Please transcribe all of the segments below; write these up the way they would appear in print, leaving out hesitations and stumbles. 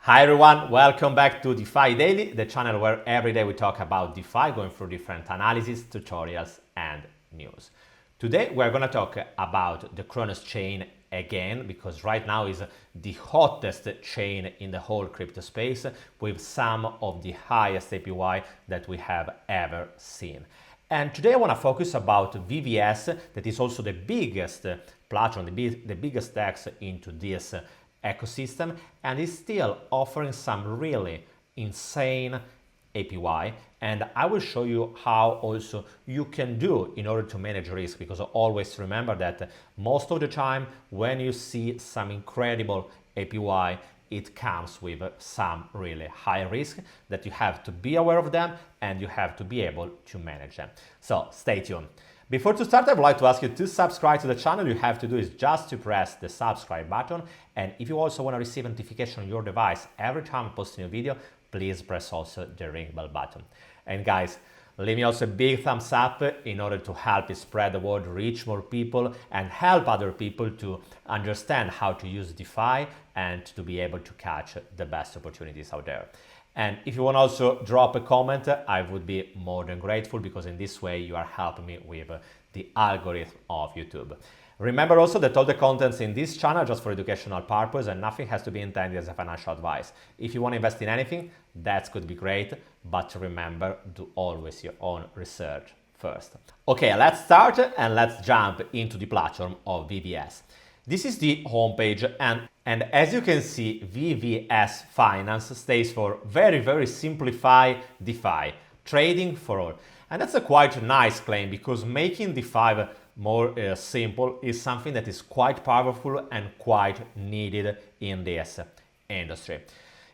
Hi everyone, welcome back to Defi Daily, the channel where every day we talk about DeFi, going through different analysis, tutorials and news. Today we're going to talk about the Cronos Chain again, because right now is the hottest chain in the whole crypto space with some of the highest APY that we have ever seen. And today I want to focus about VVS, that is also the biggest platform, the biggest DEX into this ecosystem, and is still offering some really insane APY. And I will show you how also you can do in order to manage risk, because always remember that most of the time when you see some incredible APY, it comes with some really high risk that you have to be aware of them and you have to be able to manage them. So stay tuned. Before to start, I would like to ask you to subscribe to the channel. You have to do is just to press the subscribe button. And if you also want to receive notification on your device every time I post a new video, please press also the ring bell button. And guys, leave me also a big thumbs up in order to help me spread the word, reach more people and help other people to understand how to use DeFi and to be able to catch the best opportunities out there. And if you want to also drop a comment, I would be more than grateful, because in this way you are helping me with the algorithm of YouTube. Remember also that all the contents in this channel are just for educational purpose and nothing has to be intended as a financial advice. If you want to invest in anything, that could be great, but remember, do always your own research first. Okay, let's start and let's jump into the platform of VVS. This is the homepage, and as you can see, VVS Finance stands for very simplify DeFi, trading for all. And that's a quite nice claim, because making DeFi more simple is something that is quite powerful and quite needed in this industry.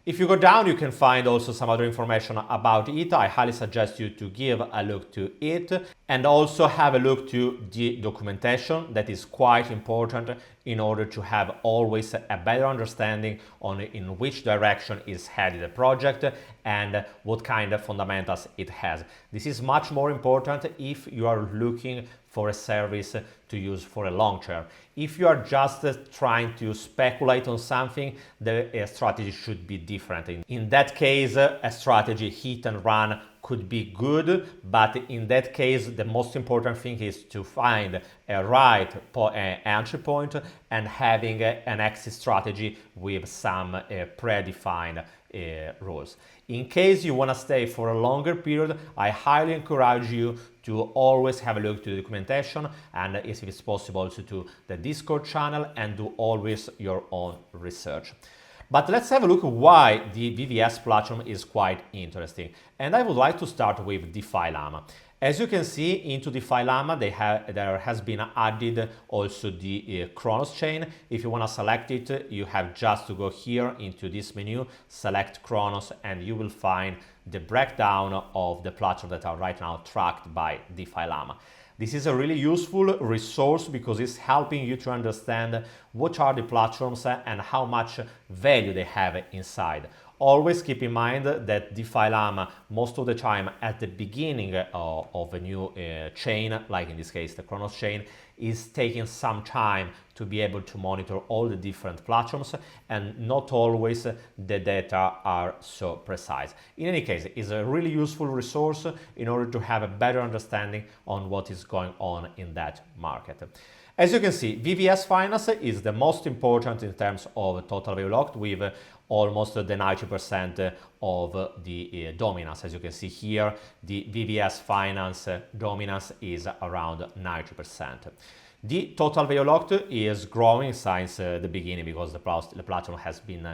If you go down, you can find also some other information about it. I highly suggest you to give a look to it and also have a look to the documentation. That is quite important in order to have always a better understanding on in which direction is headed the project and what kind of fundamentals it has. This is much more important if you are looking for a service to use for a long term. If you are just trying to speculate on something, the strategy should be different. In that case, a strategy hit and run could be good, but in that case, the most important thing is to find a right entry point and having an exit strategy with some predefined rules. In case you want to stay for a longer period, I highly encourage you to always have a look to the documentation and, if it's possible, also to the Discord channel, and do always your own research. But let's have a look why the VVS platform is quite interesting. And I would like to start with DeFi Llama. As you can see, into DeFi Llama, there has been added also the Cronos Chain. If you want to select it, you have just to go here into this menu, select Cronos, and you will find the breakdown of the platforms that are right now tracked by DeFi Llama. This is a really useful resource because it's helping you to understand what are the platforms and how much value they have inside. Always keep in mind that DeFi Llama, most of the time at the beginning of a new chain, like in this case the Cronos Chain, is taking some time to be able to monitor all the different platforms, and not always the data are so precise. In any case, it's a really useful resource in order to have a better understanding on what is going on in that market. As you can see, VVS Finance is the most important in terms of total value locked, with almost the 90% of the dominance. As you can see here, the VVS Finance dominance is around 90%. The total value locked is growing since the beginning, because the platform has been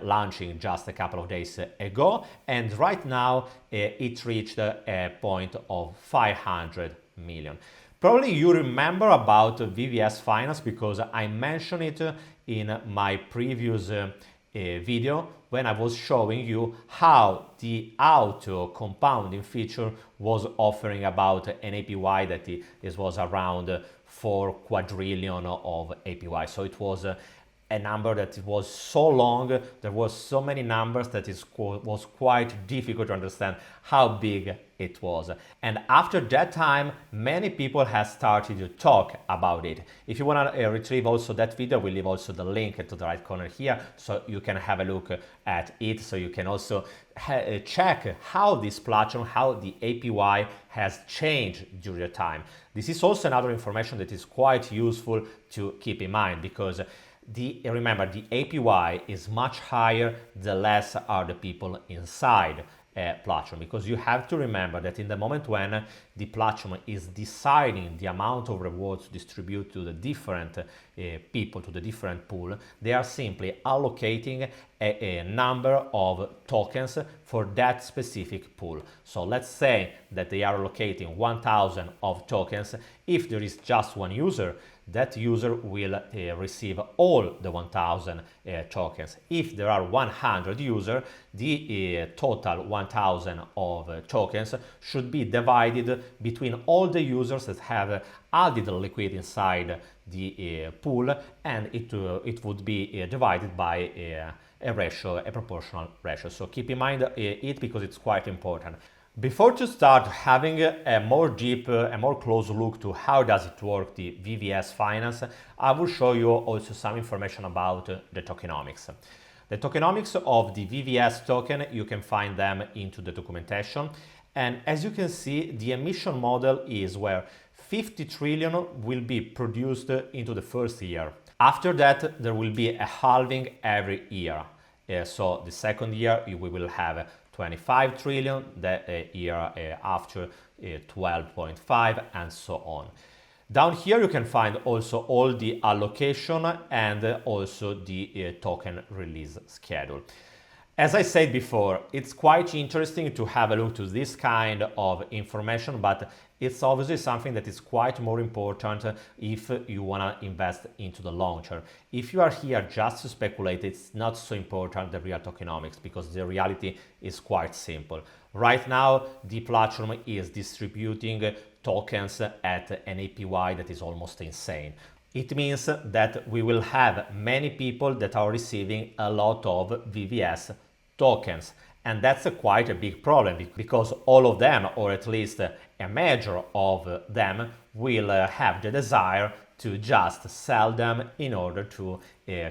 launching just a couple of days ago, and right now it reached a point of 500 million. Probably you remember about VVS Finance because I mentioned it in my previous video when I was showing you how the auto compounding feature was offering about an APY that it was around 4 quadrillion of APY. So it was a number that was so long, there was so many numbers that it was quite difficult to understand how big it was. And after that time, many people have started to talk about it. If you want to retrieve also that video, we'll leave also the link to the right corner here, so you can have a look at it, so you can also check how this platform, how the APY has changed during the time. This is also another information that is quite useful to keep in mind, because remember, the APY is much higher the less are the people inside a platform, because you have to remember that in the moment when the platform is deciding the amount of rewards to distribute to the different people, to the different pool, they are simply allocating a number of tokens for that specific pool. So let's say that they are allocating 1000 of tokens. If there is just one user, that user will receive all the 1000 tokens. If there are 100 users, the total 1000 of tokens should be divided between all the users that have added liquid inside the pool, and it would be divided by a ratio, a proportional ratio. So keep in mind it, because it's quite important. Before to start having a more deep, a more close look to how does it work, the VVS finance, I will show you also some information about the tokenomics. The tokenomics of the VVS token, you can find them into the documentation. And as you can see, the emission model is where 50 trillion will be produced into the first year. After that, there will be a halving every year. So the second year, we will have 25 trillion, the year after 12.5, and so on. Down here you can find also all the allocation and also the token release schedule. As I said before, it's quite interesting to have a look to this kind of information, but it's obviously something that is quite more important if you want to invest into the long term. If you are here just to speculate, it's not so important, the real tokenomics, because the reality is quite simple. Right now, the platform is distributing tokens at an APY that is almost insane. It means that we will have many people that are receiving a lot of VVS tokens. And that's quite a big problem, because all of them, or at least a major of them, will have the desire to just sell them in order to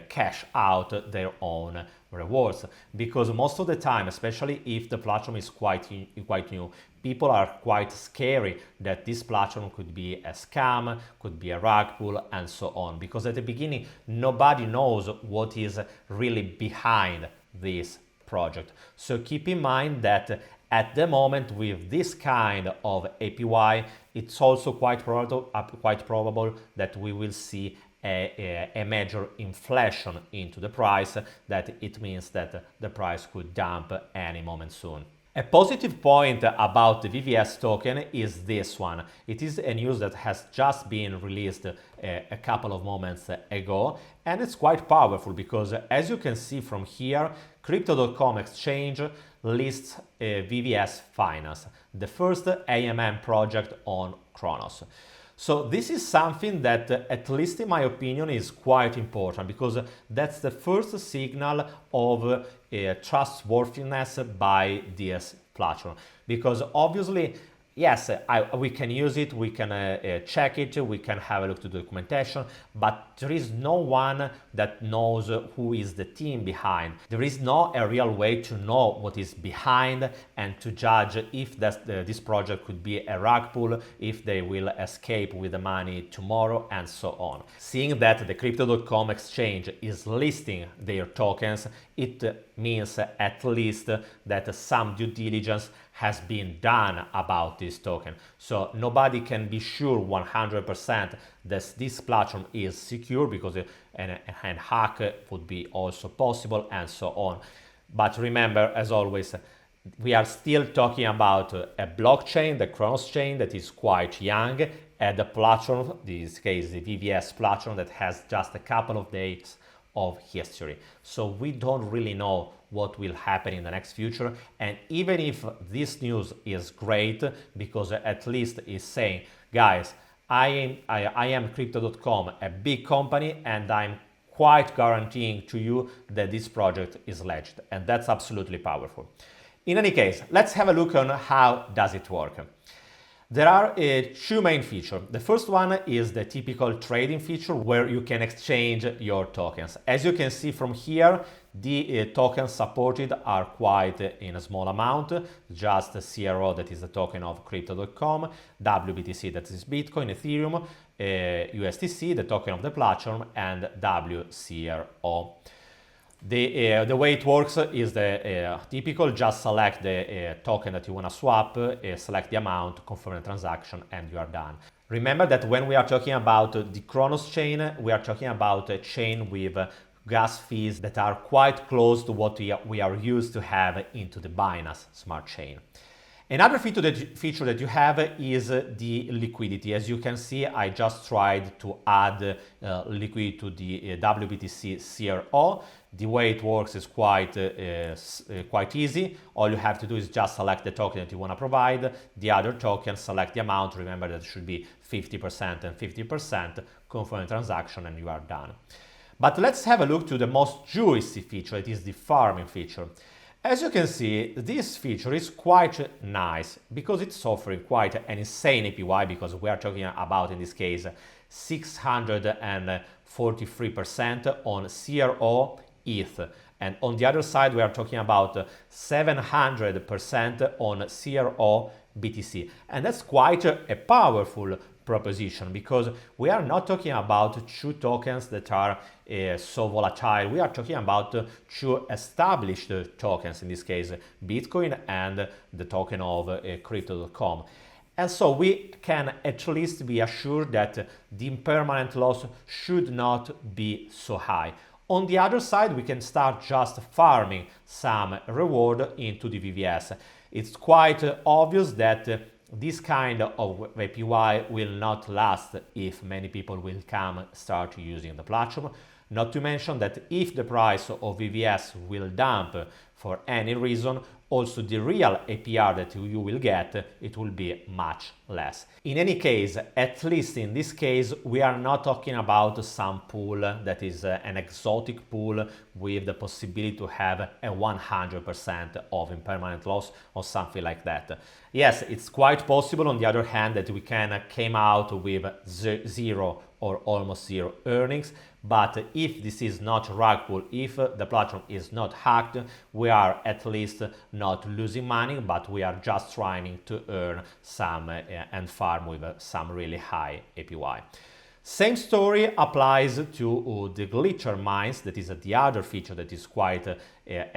cash out their own rewards. Because most of the time, especially if the platform is quite new, people are quite scary that this platform could be a scam, could be a rug pull, and so on. Because at the beginning, nobody knows what is really behind this project. So keep in mind that at the moment, with this kind of APY, it's also quite probable that we will see a major inflation into the price, that it means that the price could dump any moment soon. A positive point about the VVS token is this one. It is a news that has just been released a couple of moments ago, and it's quite powerful because, as you can see from here, Crypto.com exchange lists VVS Finance, the first AMM project on Cronos. So this is something that, at least in my opinion, is quite important, because that's the first signal of trustworthiness by this platform. Because obviously, yes, we can use it, we can check it, we can have a look to the documentation, but there is no one that knows who is the team behind. There is no a real way to know what is behind and to judge if this project could be a rug pull, if they will escape with the money tomorrow, and so on. Seeing that the Crypto.com exchange is listing their tokens, it means at least that some due diligence has been done about this token. So nobody can be sure 100% that this platform is secure, because an hack would be also possible, and so on. But remember, as always, we are still talking about a blockchain, the Cronos Chain, that is quite young, and the platform, in this case the VVS platform, that has just a couple of days of history. So we don't really know what will happen in the next future. And even if this news is great, because at least it's saying, guys, I am Crypto.com, a big company, and I'm quite guaranteeing to you that this project is legit, and that's absolutely powerful. In any case, let's have a look on how does it work. There are two main features. The first one is the typical trading feature where you can exchange your tokens. As you can see from here, the tokens supported are quite in a small amount, just CRO, that is the token of Crypto.com, WBTC, that is Bitcoin, Ethereum, USDC, the token of the platform, and WCRO. The way it works is the typical, just select the token that you want to swap, select the amount, confirm the transaction, and you are done. Remember that when we are talking about the Cronos chain, we are talking about a chain with gas fees that are quite close to what we are used to have into the Binance Smart Chain. Another feature that you have is the liquidity. As you can see, I just tried to add liquidity to the WBTC CRO. The way it works is quite easy. All you have to do is just select the token that you want to provide, the other token, select the amount. Remember that it should be 50% and 50%, confirm the transaction, and you are done. But let's have a look to the most juicy feature, it is the farming feature. As you can see, this feature is quite nice because it's offering quite an insane APY, because we are talking about, in this case, 643% on CRO ETH. And on the other side, we are talking about 700% on CRO BTC. And that's quite a powerful proposition, because we are not talking about two tokens that are so volatile. We are talking about two established tokens, in this case Bitcoin and the token of Crypto.com. And so we can at least be assured that the impermanent loss should not be so high. On the other side, we can start just farming some reward into the VVS. It's quite obvious that this kind of APY will not last if many people will start using the platform. Not to mention that if the price of VVS will dump for any reason, also the real APR that you will get, it will be much less. In any case, at least in this case, we are not talking about some pool that is an exotic pool with the possibility to have a 100% of impermanent loss or something like that. Yes, it's quite possible, on the other hand, that we can come out with zero or almost zero earnings. But if this is not rug pull, if the platform is not hacked, we are at least not losing money, but we are just trying to earn some and farm with some really high APY. Same story applies to the glitcher mines. That is the other feature that is quite a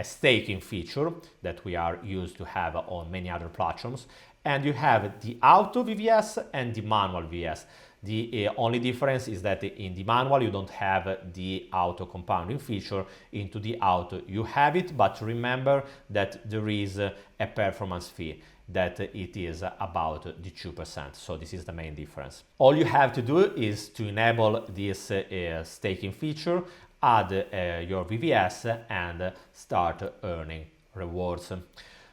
staking feature that we are used to have on many other platforms. And you have the auto VVS and the manual VVS. The only difference is that in the manual you don't have the auto compounding feature. Into the auto you have it, but remember that there is a performance fee, that it is about the 2%. So this is the main difference. All you have to do is to enable this staking feature, add your VVS, and start earning rewards.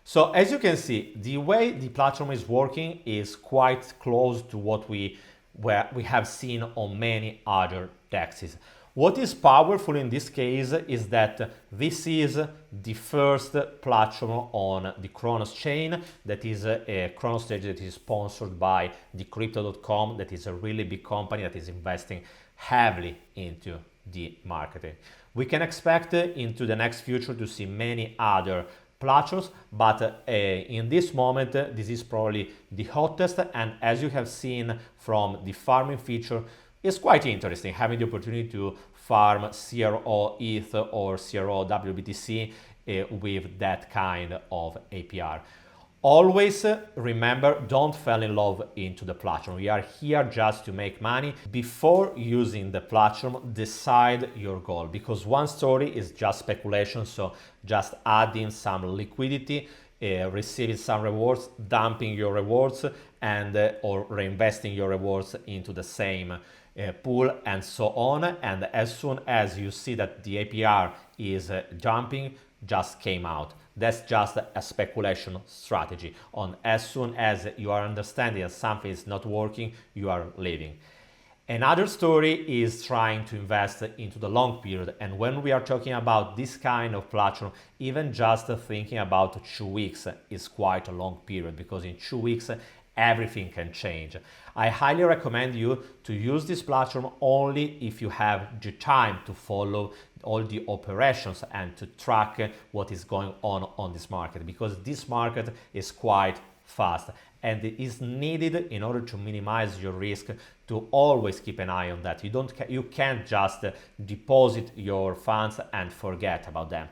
So as you can see, the way the platform is working is quite close to what we have seen on many other dexes. What is powerful in this case is that this is the first platform on the Cronos Chain, that is a Cronos Chain that is sponsored by the Crypto.com, that is a really big company that is investing heavily into the marketing. We can expect into the next future to see many other platforms, but in this moment this is probably the hottest, and as you have seen from the farming feature, it's quite interesting having the opportunity to farm CRO ETH or CRO WBTC with that kind of APR. Always remember, don't fall in love into the platform. We are here just to make money. Before using the platform, decide your goal, because one story is just speculation, so just adding some liquidity, receiving some rewards, dumping your rewards, and or reinvesting your rewards into the same pool, and so on. And as soon as you see that the APR is jumping, just came out. That's just a speculation strategy. On as soon as you are understanding that something is not working, you are leaving. Another story is trying to invest into the long period. And when we are talking about this kind of platform, even just thinking about 2 weeks is quite a long period, because in 2 weeks, everything can change. I highly recommend you to use this platform only if you have the time to follow all the operations and to track what is going on this market, because this market is quite fast and it is needed in order to minimize your risk, to always keep an eye on that. You can't just deposit your funds and forget about them.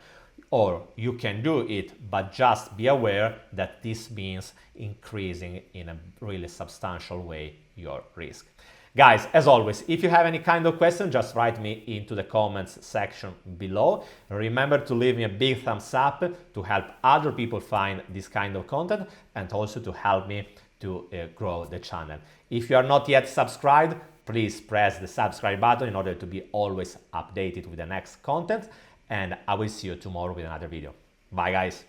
Or you can do it, but just be aware that this means increasing in a really substantial way your risk. Guys, as always, if you have any kind of question, just write me into the comments section below. Remember to leave me a big thumbs up to help other people find this kind of content, and also to help me to grow the channel. If you are not yet subscribed, please press the subscribe button in order to be always updated with the next content. And I will see you tomorrow with another video. Bye guys!